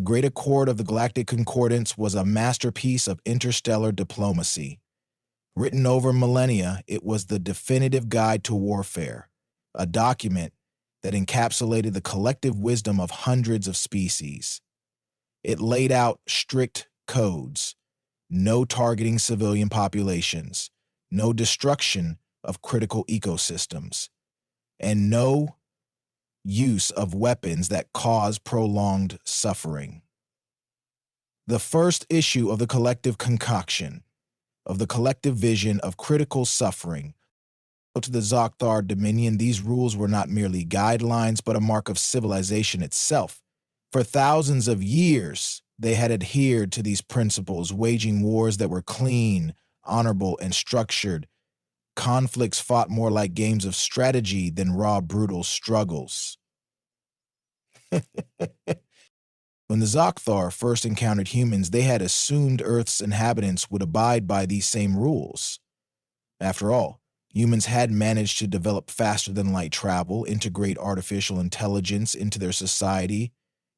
Great Accord of the Galactic Concordance was a masterpiece of interstellar diplomacy. Written over millennia, it was the definitive guide to warfare, a document that encapsulated the collective wisdom of hundreds of species. It laid out strict codes: no targeting civilian populations, no destruction of critical ecosystems, and no use of weapons that cause prolonged suffering. The first issue of the collective concoction, of the collective vision of critical suffering. To the Zokthar Dominion, these rules were not merely guidelines, but a mark of civilization itself. For thousands of years, they had adhered to these principles, waging wars that were clean, honorable, and structured. Conflicts fought more like games of strategy than raw, brutal struggles. When the Zokthar first encountered humans, they had assumed Earth's inhabitants would abide by these same rules. After all, humans had managed to develop faster-than-light travel, integrate artificial intelligence into their society,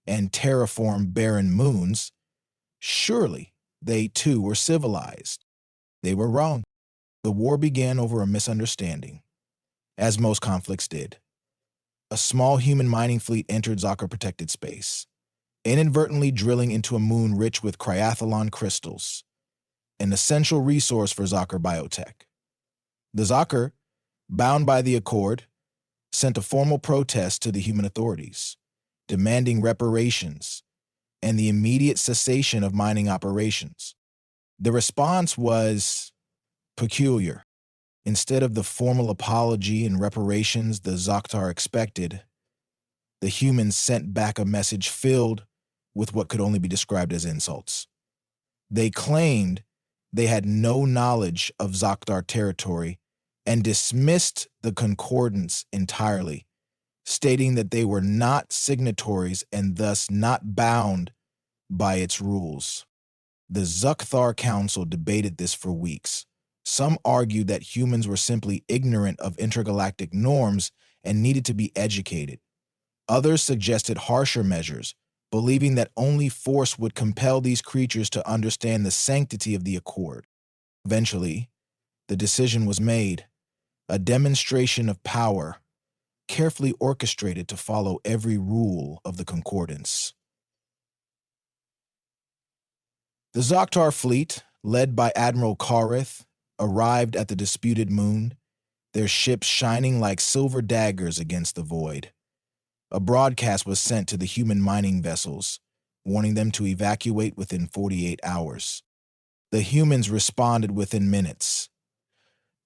and terraform barren moons. Surely, they too were civilized. They were wrong. The war began over a misunderstanding, as most conflicts did. A small human mining fleet entered Zokthar-protected space, inadvertently drilling into a moon rich with cryathalon crystals, an essential resource for Zokthar biotech. The Zokthar, bound by the Accord, sent a formal protest to the human authorities, demanding reparations and the immediate cessation of mining operations. The response was peculiar. Instead of the formal apology and reparations the Zokthar expected, the humans sent back a message filled with what could only be described as insults. They claimed they had no knowledge of Zokthar territory and dismissed the concordance entirely, stating that they were not signatories and thus not bound by its rules. The Zokthar Council debated this for weeks. Some argued that humans were simply ignorant of intergalactic norms and needed to be educated. Others suggested harsher measures, believing that only force would compel these creatures to understand the sanctity of the Accord. Eventually, the decision was made, a demonstration of power, carefully orchestrated to follow every rule of the concordance. The Zokthar fleet, led by Admiral Kareth, arrived at the disputed moon, their ships shining like silver daggers against the void. A broadcast was sent to the human mining vessels, warning them to evacuate within 48 hours. The humans responded within minutes.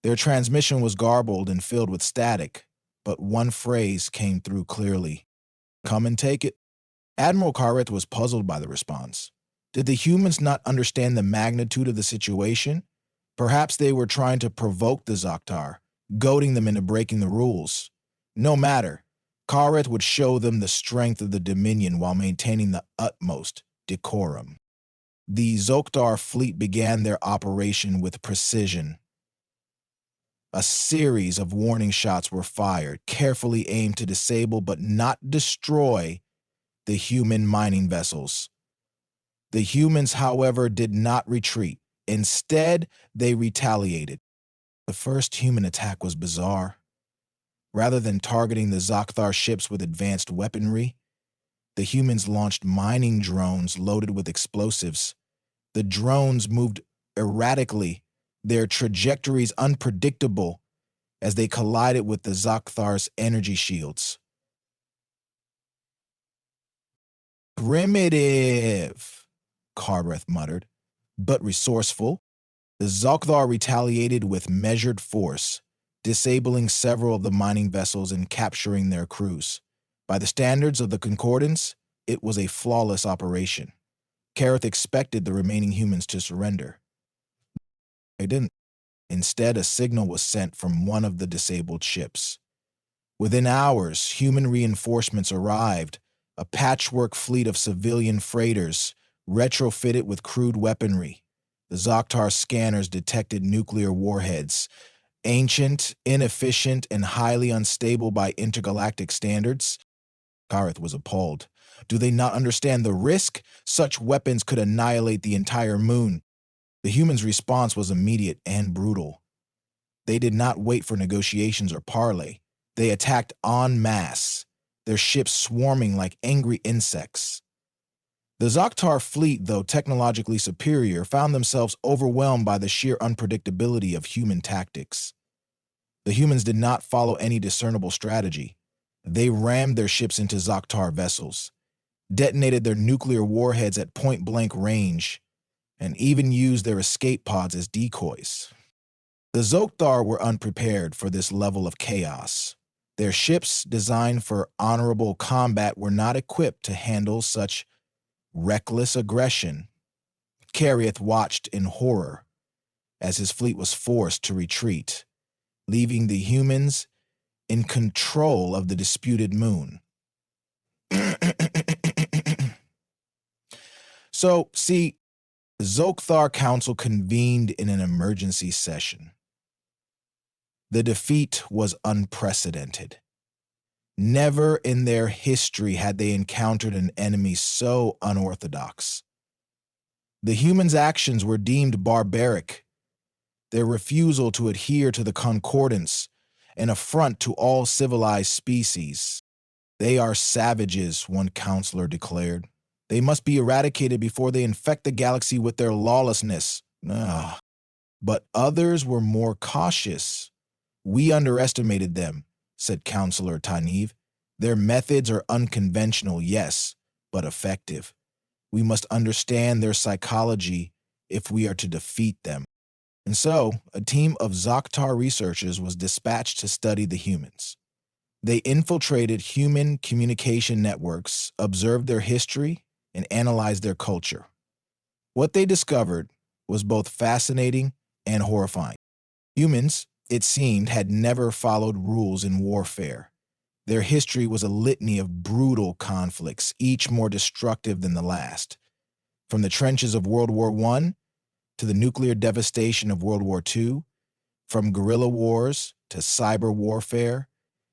Their transmission was garbled and filled with static, but one phrase came through clearly: "Come and take it." Admiral Kareth was puzzled by the response. Did the humans not understand the magnitude of the situation? Perhaps they were trying to provoke the Zokthar, goading them into breaking the rules. No matter, Kareth would show them the strength of the Dominion while maintaining the utmost decorum. The Zokthar fleet began their operation with precision. A series of warning shots were fired, carefully aimed to disable but not destroy the human mining vessels. The humans, however, did not retreat. Instead, they retaliated. The first human attack was bizarre. Rather than targeting the Zokthar ships with advanced weaponry, the humans launched mining drones loaded with explosives. The drones moved erratically, their trajectories unpredictable as they collided with the Zokthar's energy shields. "Primitive," Kareth muttered, "but resourceful." The Zokthar retaliated with measured force, disabling several of the mining vessels and capturing their crews. By the standards of the Concordance, it was a flawless operation. Kareth expected the remaining humans to surrender. They didn't. Instead, a signal was sent from one of the disabled ships. Within hours, human reinforcements arrived, a patchwork fleet of civilian freighters, retrofitted with crude weaponry. The Zokthar scanners detected nuclear warheads, ancient, inefficient, and highly unstable by intergalactic standards. Kareth was appalled. Do they not understand the risk? Such weapons could annihilate the entire moon. The humans' response was immediate and brutal. They did not wait for negotiations or parley. They attacked en masse, their ships swarming like angry insects. The Zokthar fleet, though technologically superior, found themselves overwhelmed by the sheer unpredictability of human tactics. The humans did not follow any discernible strategy. They rammed their ships into Zokthar vessels, detonated their nuclear warheads at point-blank range, and even used their escape pods as decoys. The Zokthar were unprepared for this level of chaos. Their ships, designed for honorable combat, were not equipped to handle such reckless aggression. Kareth watched in horror as his fleet was forced to retreat, leaving the humans in control of the disputed moon. So, see, the Zokthar Council convened in an emergency session. The defeat was unprecedented. Never in their history had they encountered an enemy so unorthodox. The humans' actions were deemed barbaric. Their refusal to adhere to the Concordance, an affront to all civilized species. They are savages, one counselor declared. They must be eradicated before they infect the galaxy with their lawlessness. But others were more cautious. We underestimated them, said Counselor Taniv. Their methods are unconventional, yes, but effective. We must understand their psychology if we are to defeat them. And so, a team of Zokthar researchers was dispatched to study the humans. They infiltrated human communication networks, observed their history, and analyzed their culture. What they discovered was both fascinating and horrifying. Humans, it seemed, had never followed rules in warfare. Their history was a litany of brutal conflicts, each more destructive than the last. From the trenches of World War I to the nuclear devastation of World War II, from guerrilla wars to cyber warfare,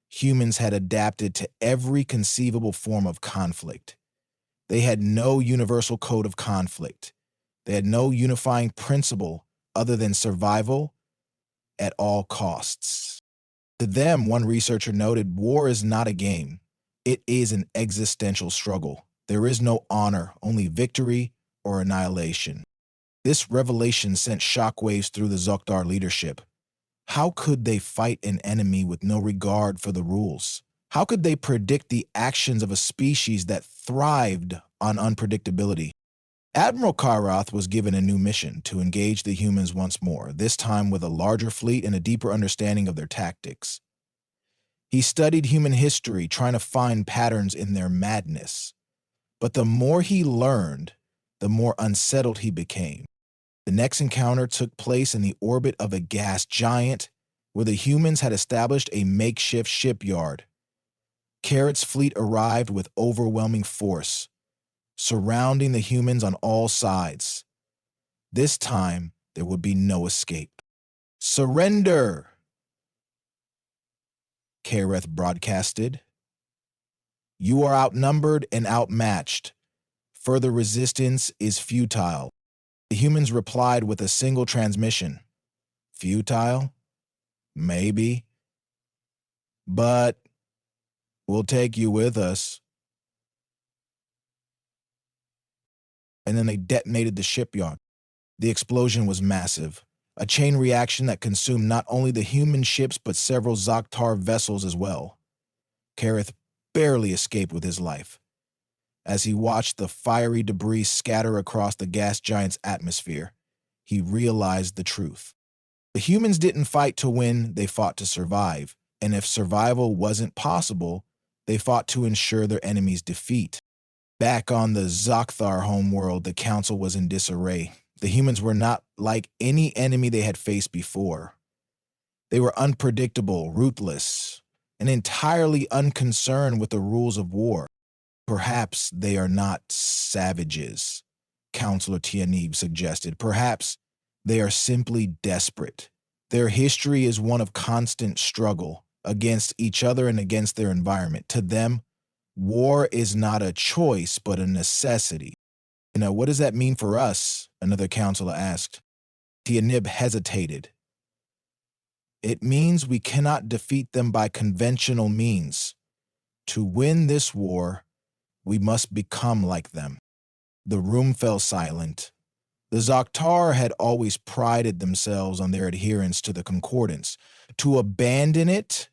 humans had adapted to every conceivable form of conflict. They had no universal code of conflict. They had no unifying principle other than survival at all costs. To them, one researcher noted, war is not a game. It is an existential struggle. There is no honor, only victory or annihilation. This revelation sent shockwaves through the Zokthar leadership. How could they fight an enemy with no regard for the rules? How could they predict the actions of a species that thrived on unpredictability? Admiral Karath was given a new mission to engage the humans once more, this time with a larger fleet and a deeper understanding of their tactics. He studied human history, trying to find patterns in their madness. But the more he learned, the more unsettled he became. The next encounter took place in the orbit of a gas giant, where the humans had established a makeshift shipyard. Carrot's fleet arrived with overwhelming force, surrounding the humans on all sides. This time, there would be no escape. "Surrender!" Kareth broadcasted. "You are outnumbered and outmatched. Further resistance is futile." The humans replied with a single transmission. "Futile? Maybe. But we'll take you with us." And then they detonated the shipyard. The explosion was massive, a chain reaction that consumed not only the human ships but several Zokthar vessels as well. Kareth barely escaped with his life. As he watched the fiery debris scatter across the gas giant's atmosphere, he realized the truth. The humans didn't fight to win, they fought to survive. And if survival wasn't possible, they fought to ensure their enemy's defeat. Back on the Zokthar homeworld, the council was in disarray. The humans were not like any enemy they had faced before. They were unpredictable, ruthless, and entirely unconcerned with the rules of war. "Perhaps they are not savages," Counselor Tianib suggested. "Perhaps they are simply desperate. Their history is one of constant struggle against each other and against their environment. To them, War is not a choice, but a necessity. What does that mean for us? Another counselor asked. Tianib hesitated. It means we cannot defeat them by conventional means. To win this war, we must become like them. The room fell silent. The Zokthar had always prided themselves on their adherence to the concordance. To abandon it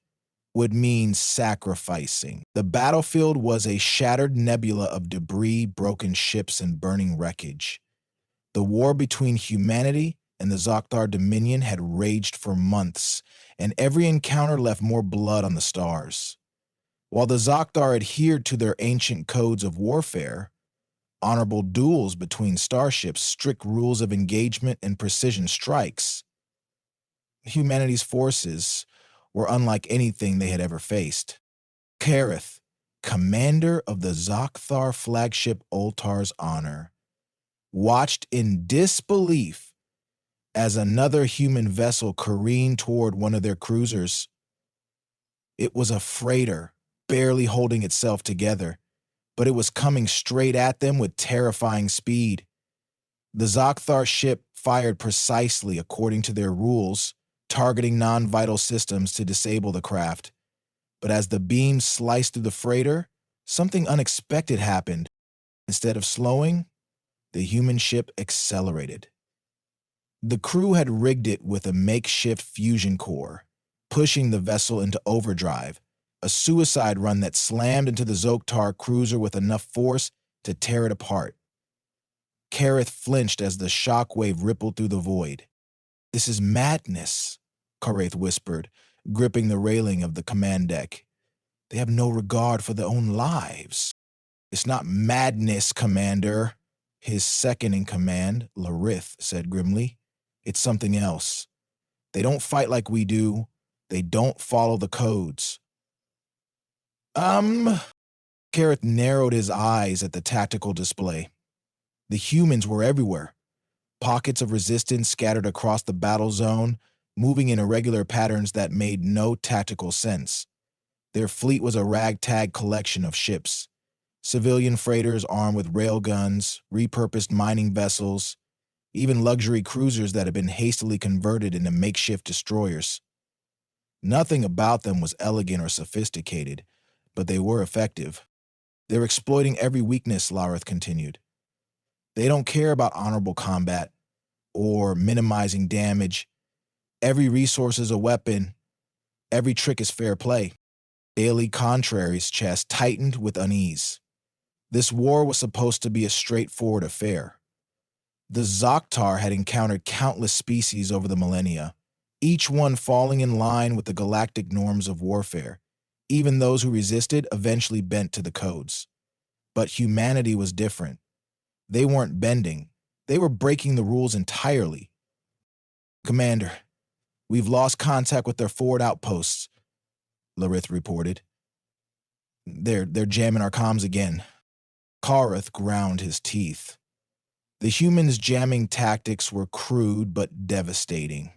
would mean sacrificing. The battlefield was a shattered nebula of debris, broken ships, and burning wreckage. The war between humanity and the Zokthar Dominion had raged for months, and every encounter left more blood on the stars. While the Zokthar adhered to their ancient codes of warfare, honorable duels between starships, strict rules of engagement, and precision strikes, humanity's forces were unlike anything they had ever faced. Kareth, commander of the Zokthar flagship Ultar's honor, watched in disbelief as another human vessel careened toward one of their cruisers. It was a freighter, barely holding itself together, but it was coming straight at them with terrifying speed. The Zokthar ship fired precisely according to their rules, targeting non-vital systems to disable the craft. But as the beam sliced through the freighter, something unexpected happened. Instead of slowing, the human ship accelerated. The crew had rigged it with a makeshift fusion core, pushing the vessel into overdrive, a suicide run that slammed into the Zokthar cruiser with enough force to tear it apart. Kareth flinched as the shockwave rippled through the void. "This is madness," Kareth whispered, gripping the railing of the command deck. "They have no regard for their own lives." "It's not madness, Commander," his second-in-command, Larith, said grimly. "It's something else. They don't fight like we do. They don't follow the codes." Kareth narrowed his eyes at the tactical display. The humans were everywhere. Pockets of resistance scattered across the battle zone, moving in irregular patterns that made no tactical sense. Their fleet was a ragtag collection of ships. Civilian freighters armed with railguns, repurposed mining vessels, even luxury cruisers that had been hastily converted into makeshift destroyers. Nothing about them was elegant or sophisticated, but they were effective. "They're exploiting every weakness," Larith continued. "They don't care about honorable combat or minimizing damage. Every resource is a weapon. Every trick is fair play." Bailey Contrary's chest tightened with unease. This war was supposed to be a straightforward affair. The Zokthar had encountered countless species over the millennia, each one falling in line with the galactic norms of warfare. Even those who resisted eventually bent to the codes. But humanity was different. They weren't bending. They were breaking the rules entirely. "Commander, we've lost contact with their forward outposts," Larith reported. They're jamming our comms again." Kareth ground his teeth. The humans' jamming tactics were crude but devastating.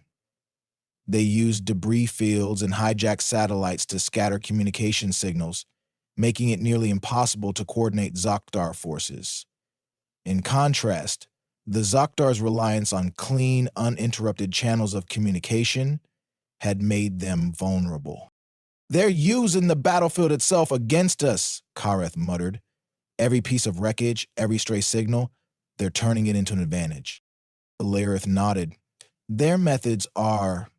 They used debris fields and hijacked satellites to scatter communication signals, making it nearly impossible to coordinate Zokthar forces. In contrast, the Zokthar's reliance on clean, uninterrupted channels of communication had made them vulnerable. "They're using the battlefield itself against us," Kareth muttered. "Every piece of wreckage, every stray signal, they're turning it into an advantage." Larith nodded. "Their methods are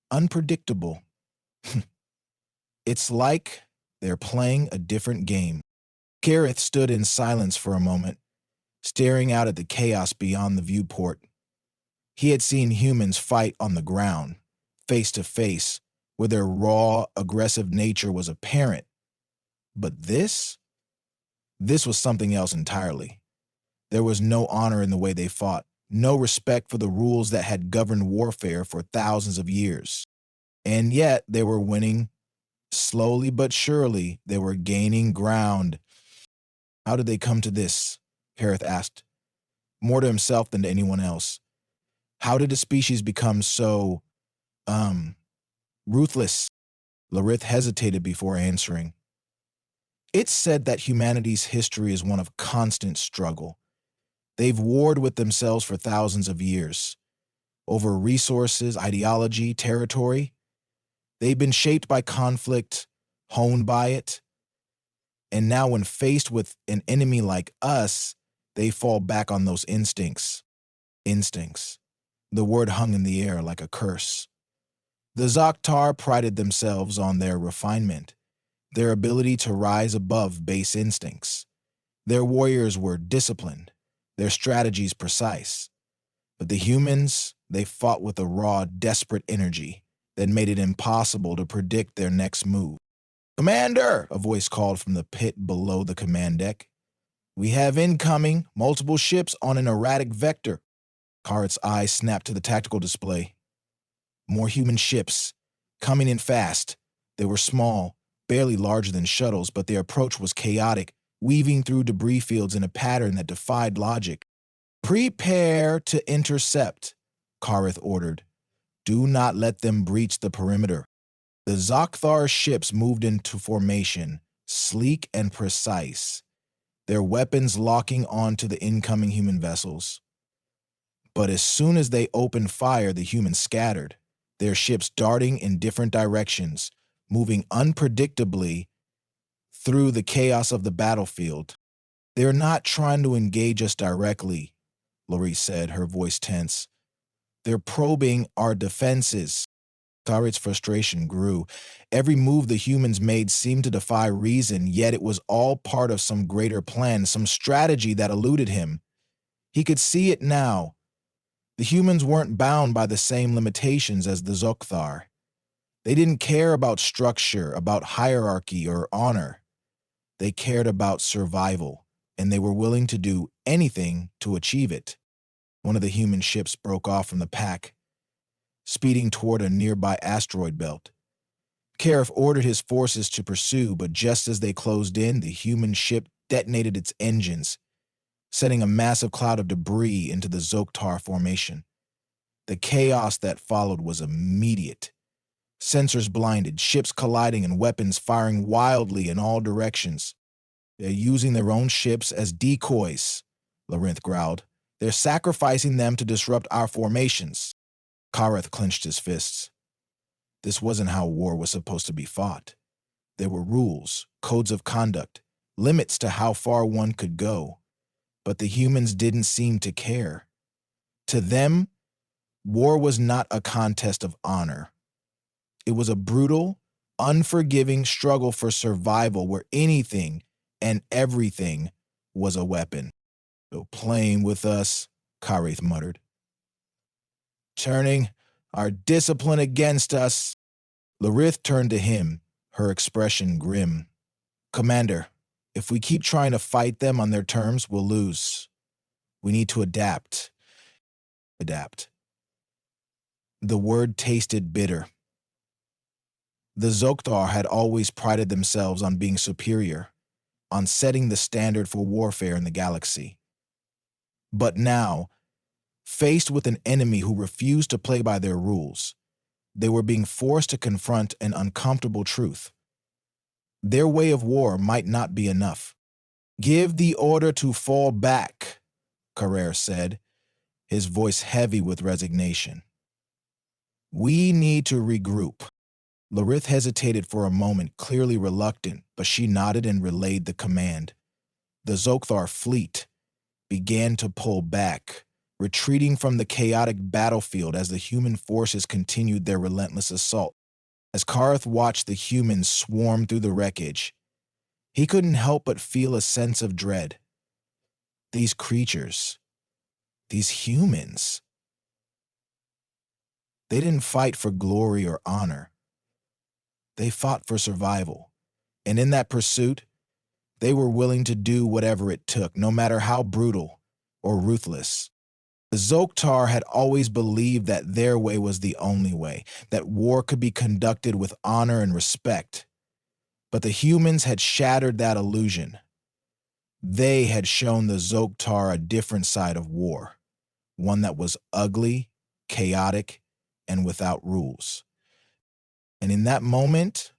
unpredictable. It's like they're playing a different game." Kareth stood in silence for a moment, staring out at the chaos beyond the viewport. He had seen humans fight on the ground, face to face, where their raw, aggressive nature was apparent. But this was something else entirely. There was no honor in the way they fought, no respect for the rules that had governed warfare for thousands of years. And yet they were winning. Slowly but surely, they were gaining ground. "How did they come to this?" Kareth asked, more to himself than to anyone else. "How did a species become so, ruthless?" Larith hesitated before answering. It's said that humanity's history is one of constant struggle. They've warred with themselves for thousands of years over resources, ideology, territory. They've been shaped by conflict, honed by it, and now when faced with an enemy like us, they fall back on those instincts. Instincts. The word hung in the air like a curse. The Zokthar prided themselves on their refinement, their ability to rise above base instincts. Their warriors were disciplined, their strategies precise. But the humans, they fought with a raw, desperate energy that made it impossible to predict their next move. "Commander!" a voice called from the pit below the command deck. "We have incoming, multiple ships on an erratic vector." Karat's eyes snapped to the tactical display. More human ships, coming in fast. They were small, barely larger than shuttles, but their approach was chaotic, weaving through debris fields in a pattern that defied logic. "Prepare to intercept," Kareth ordered. "Do not let them breach the perimeter." The Zokthar ships moved into formation, sleek and precise, their weapons locking onto the incoming human vessels. But as soon as they opened fire, the humans scattered, their ships darting in different directions, moving unpredictably through the chaos of the battlefield. "They're not trying to engage us directly," Loree said, her voice tense. "They're probing our defenses." Karit's frustration grew. Every move the humans made seemed to defy reason, yet it was all part of some greater plan, some strategy that eluded him. He could see it now. The humans weren't bound by the same limitations as the Zokthar. They didn't care about structure, about hierarchy or honor. They cared about survival, and they were willing to do anything to achieve it. One of the human ships broke off from the pack, speeding toward a nearby asteroid belt. Kareth ordered his forces to pursue, but just as they closed in, the human ship detonated its engines, sending a massive cloud of debris into the Zokthar formation. The chaos that followed was immediate. Sensors blinded, ships colliding, and weapons firing wildly in all directions. "They're using their own ships as decoys," Larinth growled. "They're sacrificing them to disrupt our formations." Kareth clenched his fists. This wasn't how war was supposed to be fought. There were rules, codes of conduct, limits to how far one could go. But the humans didn't seem to care. To them, war was not a contest of honor. It was a brutal, unforgiving struggle for survival where anything and everything was a weapon. "So playing with us," Kareth muttered. "Turning our discipline against us." Larith turned to him, her expression grim. "Commander, if we keep trying to fight them on their terms, we'll lose. We need to adapt." Adapt. The word tasted bitter. The Zokthar had always prided themselves on being superior, on setting the standard for warfare in the galaxy. But now, faced with an enemy who refused to play by their rules, they were being forced to confront an uncomfortable truth. Their way of war might not be enough. "Give the order to fall back," Carrere said, his voice heavy with resignation. "We need to regroup." Larith hesitated for a moment, clearly reluctant, but she nodded and relayed the command. The Zokthar fleet began to pull back, retreating from the chaotic battlefield as the human forces continued their relentless assault. As Kareth watched the humans swarm through the wreckage, he couldn't help but feel a sense of dread. These creatures, these humans, they didn't fight for glory or honor. They fought for survival, and in that pursuit, they were willing to do whatever it took, no matter how brutal or ruthless. The Zokthar had always believed that their way was the only way, that war could be conducted with honor and respect. But the humans had shattered that illusion. They had shown the Zokthar a different side of war, one that was ugly, chaotic, and without rules. And in that moment,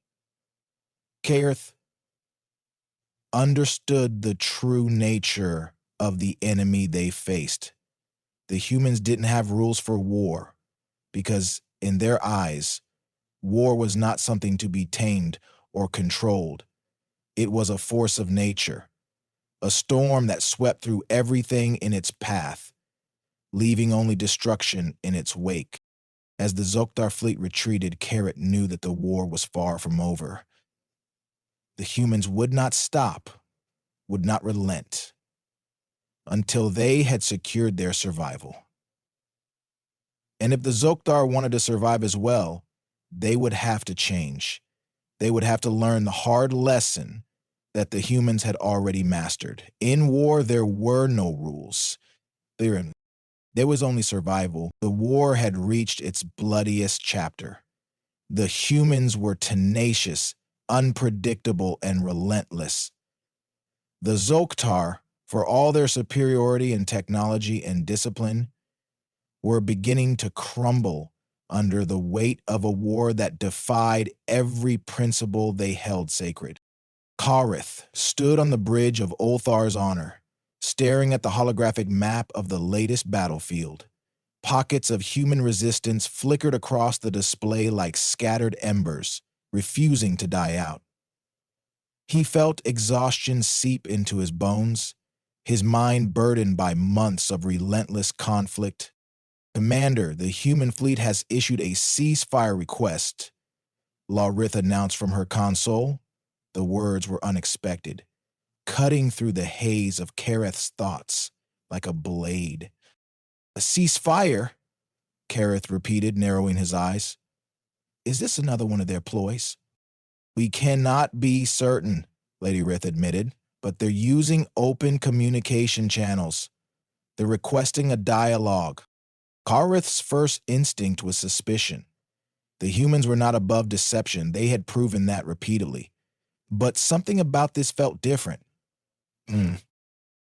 Kareth, understood the true nature of the enemy they faced. The humans didn't have rules for war because, in their eyes, war was not something to be tamed or controlled. It was a force of nature, a storm that swept through everything in its path, leaving only destruction in its wake. As the Zokthar fleet retreated, Carrot knew that the war was far from over. The humans would not stop, would not relent, until they had secured their survival. And if the Zokthar wanted to survive as well, they would have to change. They would have to learn the hard lesson that the humans had already mastered. In war, there were no rules. There was only survival. The war had reached its bloodiest chapter. The humans were tenacious, unpredictable, and relentless. The Zokthar, for all their superiority in technology and discipline, were beginning to crumble under the weight of a war that defied every principle they held sacred. Karith stood on the bridge of Ulthar's honor, staring at the holographic map of the latest battlefield. Pockets of human resistance flickered across the display like scattered embers, refusing to die out. He felt exhaustion seep into his bones, his mind burdened by months of relentless conflict. "Commander, the human fleet has issued a ceasefire request," Lawrith announced from her console. The words were unexpected, cutting through the haze of Kareth's thoughts like a blade. "A ceasefire?" Kareth repeated, narrowing his eyes. "Is this another one of their ploys?" "We cannot be certain," Lady Rith admitted, "but they're using open communication channels. They're requesting a dialogue." Kareth's first instinct was suspicion. The humans were not above deception. They had proven that repeatedly. But something about this felt different.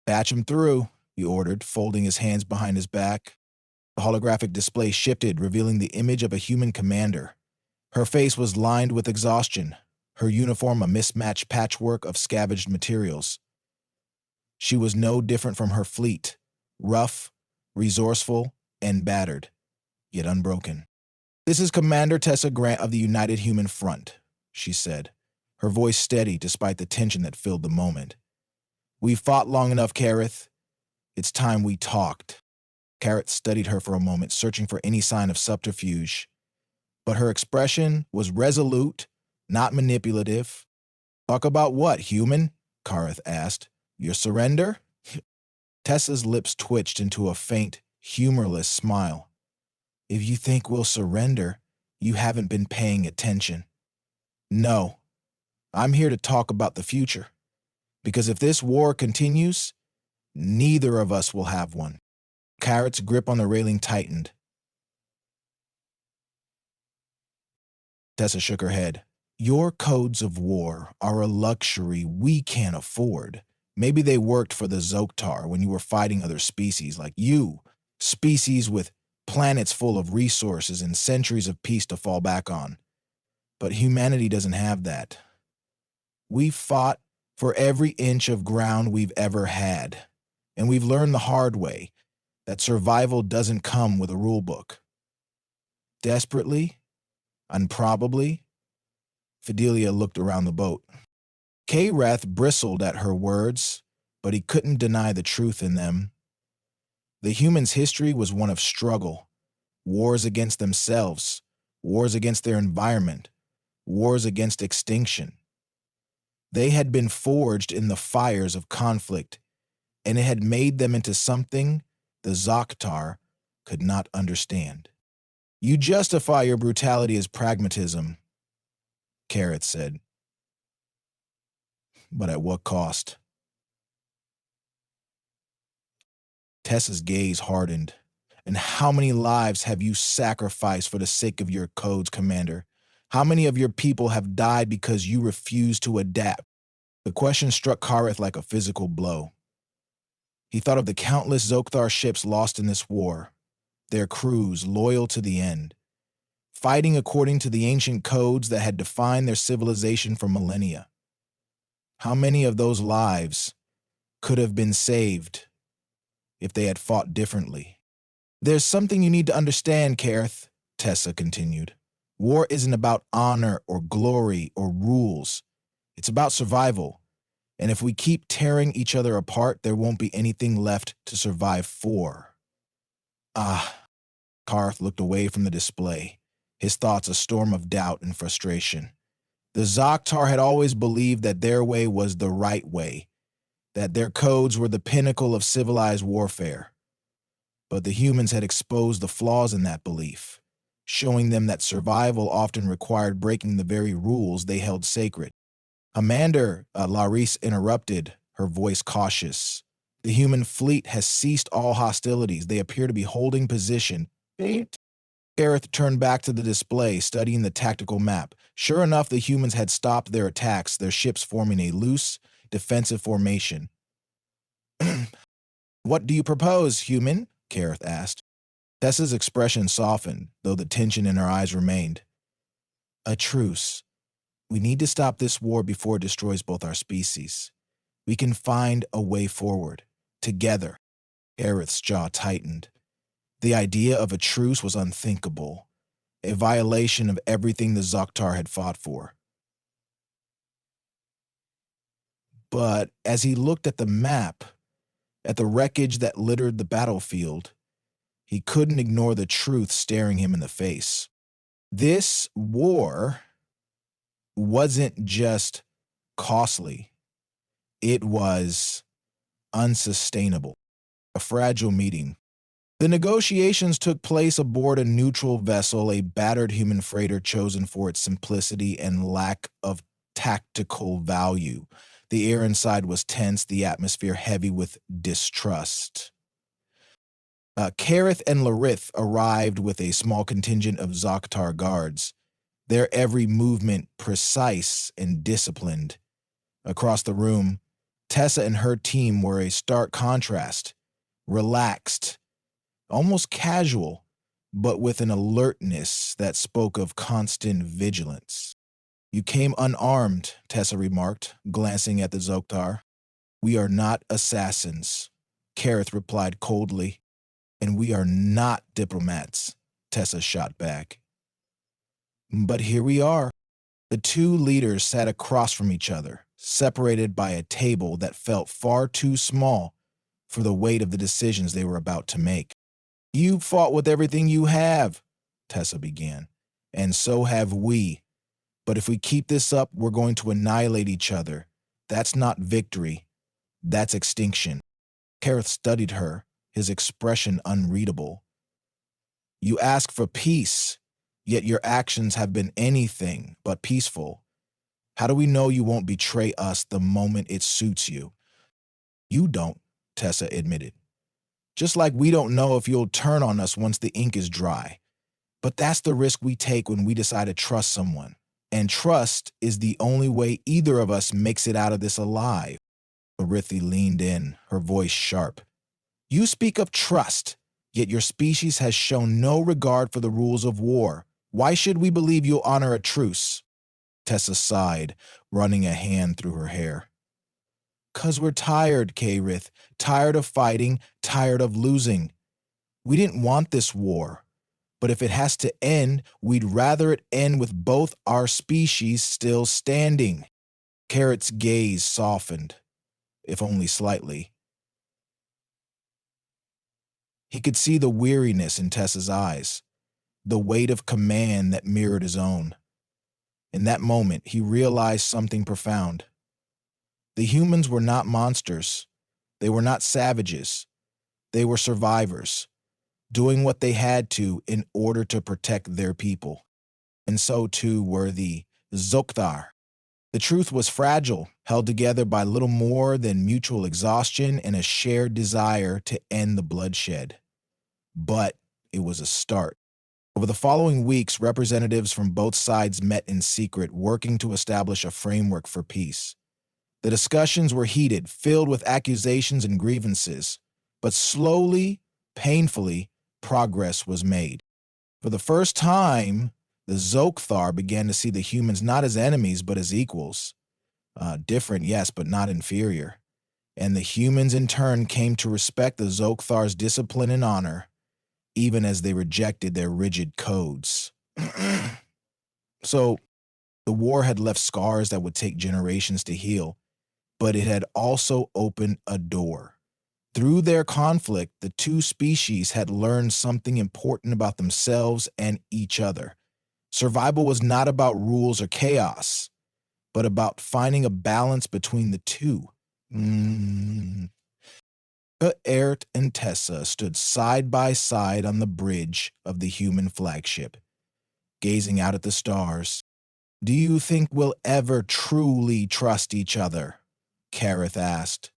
"Patch him through," he ordered, folding his hands behind his back. The holographic display shifted, revealing the image of a human commander. Her face was lined with exhaustion, her uniform a mismatched patchwork of scavenged materials. She was no different from her fleet, rough, resourceful, and battered, yet unbroken. "This is Commander Tessa Grant of the United Human Front," she said, her voice steady despite the tension that filled the moment. "We've fought long enough, Kareth. It's time we talked." Kareth studied her for a moment, searching for any sign of subterfuge. But her expression was resolute, not manipulative. "Talk about what, human?" Kareth asked. "Your surrender?" Tessa's lips twitched into a faint, humorless smile. "If you think we'll surrender, you haven't been paying attention. No, I'm here to talk about the future. Because if this war continues, neither of us will have one." Kareth's grip on the railing tightened. Tessa shook her head. "Your codes of war are a luxury we can't afford. Maybe they worked for the Zokthar when you were fighting other species like you, species with planets full of resources and centuries of peace to fall back on. But humanity doesn't have that. We've fought for every inch of ground we've ever had, and we've learned the hard way that survival doesn't come with a rule book. Desperately, improbably," Fidelia looked around the boat. K-Rath bristled at her words, but he couldn't deny the truth in them. The humans' history was one of struggle, wars against themselves, wars against their environment, wars against extinction. They had been forged in the fires of conflict, and it had made them into something the Zokthar could not understand. "You justify your brutality as pragmatism," Kareth said. "But at what cost?" Tessa's gaze hardened. "And how many lives have you sacrificed for the sake of your codes, Commander? How many of your people have died because you refuse to adapt?" The question struck Kareth like a physical blow. He thought of the countless Zokthar ships lost in this war, their crews loyal to the end, fighting according to the ancient codes that had defined their civilization for millennia. How many of those lives could have been saved if they had fought differently? There's something you need to understand, Kareth, Tessa continued. War isn't about honor or glory or rules. It's about survival. And if we keep tearing each other apart, there won't be anything left to survive for. Karth looked away from the display, his thoughts a storm of doubt and frustration. The Zokthar had always believed that their way was the right way, that their codes were the pinnacle of civilized warfare. But the humans had exposed the flaws in that belief, showing them that survival often required breaking the very rules they held sacred. Amanda, Laurice interrupted, her voice cautious. The human fleet has ceased all hostilities. They appear to be holding position. Gareth turned back to the display, studying the tactical map. Sure enough, the humans had stopped their attacks, their ships forming a loose, defensive formation. What do you propose, human? Gareth asked. Tessa's expression softened, though the tension in her eyes remained. A truce. We need to stop this war before it destroys both our species. We can find a way forward, together. Gareth's jaw tightened. The idea of a truce was unthinkable, a violation of everything the Zokthar had fought for. But as he looked at the map, at the wreckage that littered the battlefield, he couldn't ignore the truth staring him in the face. This war wasn't just costly. It was unsustainable, a fragile meeting. The negotiations took place aboard a neutral vessel, a battered human freighter chosen for its simplicity and lack of tactical value. The air inside was tense, the atmosphere heavy with distrust. Kareth and Larith arrived with a small contingent of Zokthar guards, their every movement precise and disciplined. Across the room, Tessa and her team were a stark contrast, relaxed, almost casual, but with an alertness that spoke of constant vigilance. You came unarmed, Tessa remarked, glancing at the Zokthar. We are not assassins, Kareth replied coldly. And we are not diplomats, Tessa shot back. But here we are. The two leaders sat across from each other, separated by a table that felt far too small for the weight of the decisions they were about to make. You fought with everything you have, Tessa began, and so have we. But if we keep this up, we're going to annihilate each other. That's not victory. That's extinction. Kareth studied her, his expression unreadable. You ask for peace, yet your actions have been anything but peaceful. How do we know you won't betray us the moment it suits you? You don't, Tessa admitted. Just like we don't know if you'll turn on us once the ink is dry. But that's the risk we take when we decide to trust someone. And trust is the only way either of us makes it out of this alive. Arithi leaned in, her voice sharp. You speak of trust, yet your species has shown no regard for the rules of war. Why should we believe you'll honor a truce? Tessa sighed, running a hand through her hair. 'Cause we're tired, Kareth, tired of fighting, tired of losing. We didn't want this war, but if it has to end, we'd rather it end with both our species still standing. Kareth's gaze softened, if only slightly. He could see the weariness in Tessa's eyes, the weight of command that mirrored his own. In that moment, he realized something profound. The humans were not monsters. They were not savages. They were survivors, doing what they had to in order to protect their people. And so too were the Zokthar. The truth was fragile, held together by little more than mutual exhaustion and a shared desire to end the bloodshed. But it was a start. Over the following weeks, representatives from both sides met in secret, working to establish a framework for peace. The discussions were heated, filled with accusations and grievances, but slowly, painfully, progress was made. For the first time, the Zokthar began to see the humans not as enemies but as equals. Different, yes, but not inferior. And the humans in turn came to respect the Zokthar's discipline and honor, even as they rejected their rigid codes. So, the war had left scars that would take generations to heal, but it had also opened a door. Through their conflict, the two species had learned something important about themselves and each other. Survival was not about rules or chaos, but about finding a balance between the two. Ert and Tessa stood side by side on the bridge of the human flagship, gazing out at the stars. "Do you think we'll ever truly trust each other?" Kareth asked.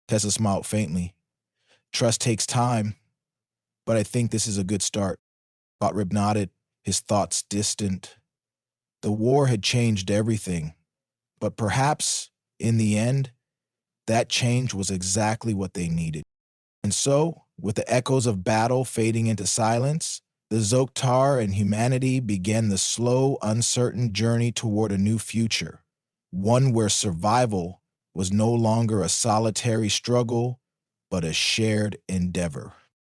Tessa smiled faintly. "Trust takes time, but I think this is a good start." Botrib nodded, his thoughts distant. The war had changed everything, but perhaps, in the end, that change was exactly what they needed. And so, with the echoes of battle fading into silence, the Zokthar and humanity began the slow, uncertain journey toward a new future, one where survival was no longer a solitary struggle, but a shared endeavor.